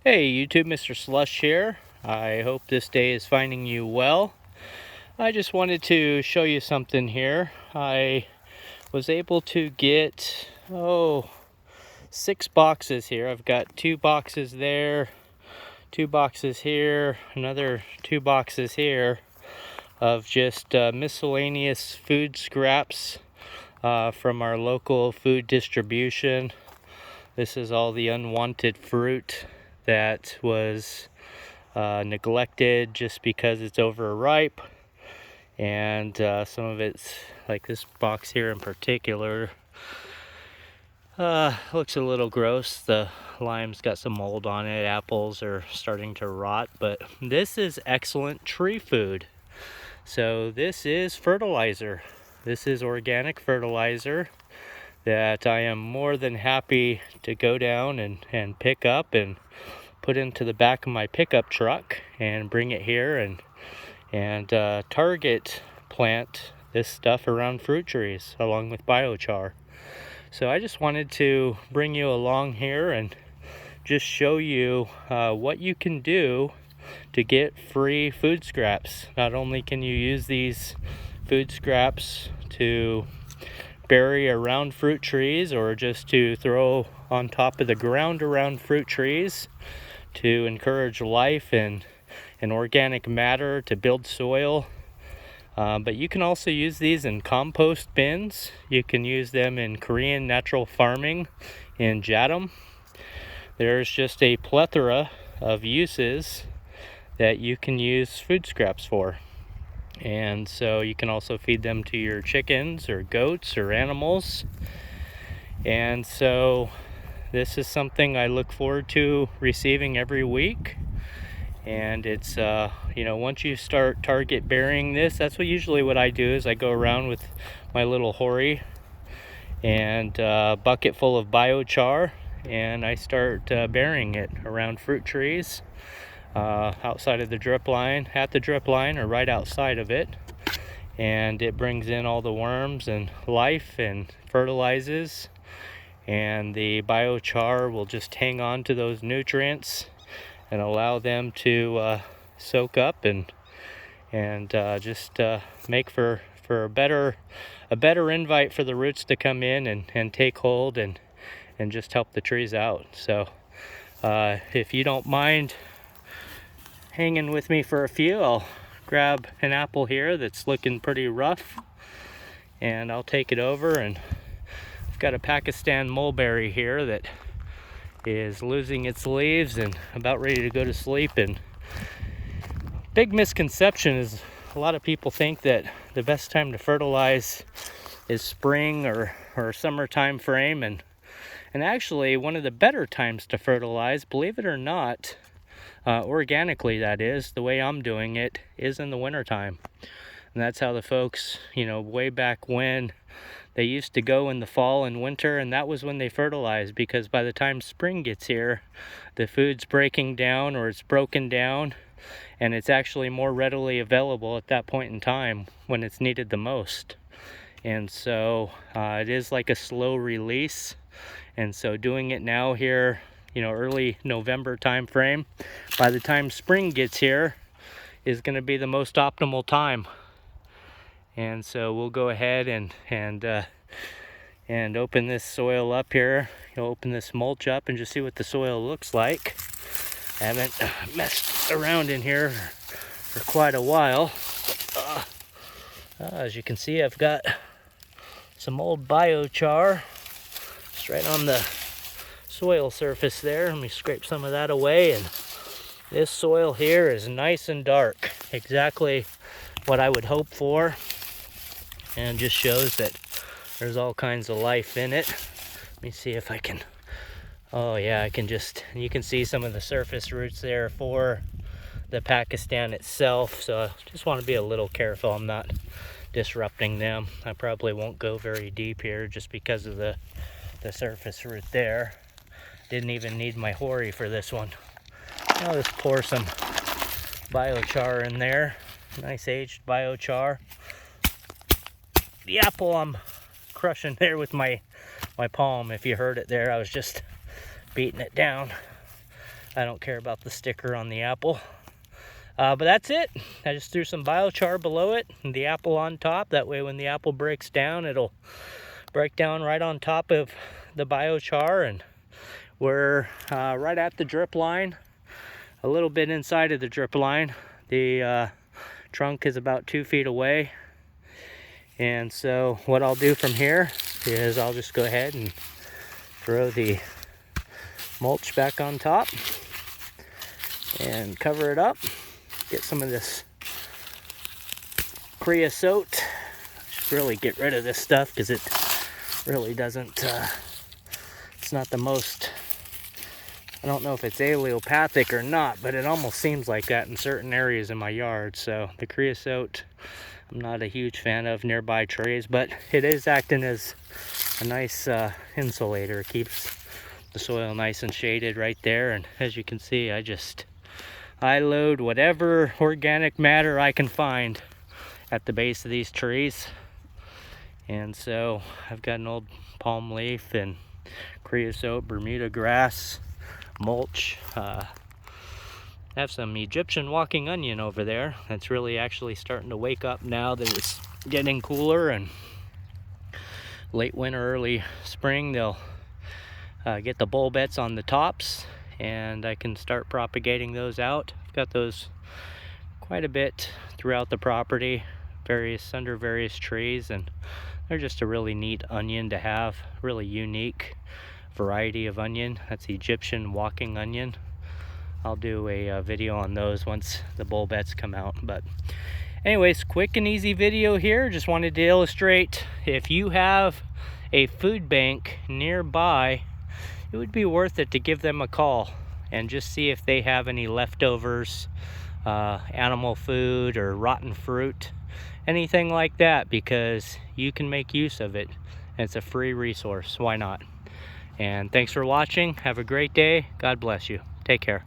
Hey YouTube, Mr. Slush here. I hope this day is finding you well. I just wanted to show you something here. I was able to get, 6 boxes here. I've got 2 boxes there, 2 boxes here, another 2 boxes here of just miscellaneous food scraps from our local food distribution. This is all the unwanted fruit that was neglected just because it's overripe, and some of it's, like this box here in particular, looks a little gross. The lime's got some mold on it, apples are starting to rot, but this is excellent tree food. So this is fertilizer. This is organic fertilizer that I am more than happy to go down and pick up and put into the back of my pickup truck and bring it here and target plant this stuff around fruit trees along with biochar. So I just wanted to bring you along here and just show you what you can do to get free food scraps. Not only can you use these food scraps to bury around fruit trees or just to throw on top of the ground around fruit trees to encourage life and organic matter to build soil, but you can also use these in compost bins. You can use them in Korean natural farming in Jatam. There's just a plethora of uses that you can use food scraps for. And so you can also feed them to your chickens or goats or animals. And so this is something I look forward to receiving every week. And it's, once you start target burying this, that's what I do is I go around with my little hoary and bucket full of biochar, and I start burying it around fruit trees. Outside of the drip line, at the drip line, or right outside of it, and it brings in all the worms and life and fertilizes, and the biochar will just hang on to those nutrients and allow them to soak up and just make for a better invite for the roots to come in and take hold and just help the trees out. So if you don't mind hanging with me for a few, I'll grab an apple here that's looking pretty rough and I'll take it over. And I've got a Pakistan mulberry here that is losing its leaves and about ready to go to sleep. And big misconception is a lot of people think that the best time to fertilize is spring or summertime frame, and actually one of the better times to fertilize, believe it or not, organically, that is, the way I'm doing it, is in the wintertime. And that's how the folks, way back when, they used to go in the fall and winter, and that was when they fertilized, because by the time spring gets here, the food's breaking down or it's broken down, and it's actually more readily available at that point in time when it's needed the most. And so it is like a slow release. And so doing it now here, early November time frame, by the time spring gets here, is going to be the most optimal time. And so we'll go ahead and open this soil up here. Open this mulch up and just see what the soil looks like. I haven't messed around in here for quite a while. As you can see, I've got some old biochar just right on the soil surface there. Let me scrape some of that away, and this soil here is nice and dark, exactly what I would hope for, and just shows that there's all kinds of life in it. Let me see if I can, you can see some of the surface roots there for the Pakistan itself, so I just want to be a little careful I'm not disrupting them. I probably won't go very deep here just because of the surface root there. Didn't even need my hoary for this one. I'll just pour some biochar in there. Nice aged biochar. The apple I'm crushing there with my palm. If you heard it there, I was just beating it down. I don't care about the sticker on the apple. But that's it. I just threw some biochar below it and the apple on top. That way when the apple breaks down, it'll break down right on top of the biochar. And we're right at the drip line, a little bit inside of the drip line. The trunk is about 2 feet away. And so what I'll do from here is I'll just go ahead and throw the mulch back on top and cover it up. Get some of this creosote. Just really get rid of this stuff because it really doesn't, it's not the most, I don't know if it's allelopathic or not, but it almost seems like that in certain areas in my yard. So the creosote, I'm not a huge fan of nearby trees, but it is acting as a nice insulator. It keeps the soil nice and shaded right there. And as you can see, I load whatever organic matter I can find at the base of these trees. And so I've got an old palm leaf and creosote, Bermuda grass, mulch. I have some Egyptian walking onion over there. That's really actually starting to wake up now that it's getting cooler, and late winter, early spring, they'll get the bulbets on the tops, and I can start propagating those out. I've got those quite a bit throughout the property, under various trees, and they're just a really neat onion to have, really unique variety of onion. That's the Egyptian walking onion. I'll do a video on those once the bulbets come out. But anyways, quick and easy video here. Just wanted to illustrate, if you have a food bank nearby, it would be worth it to give them a call and just see if they have any leftovers, animal food or rotten fruit, anything like that, because you can make use of it. It's a free resource. Why not? And thanks for watching. Have a great day. God bless you. Take care.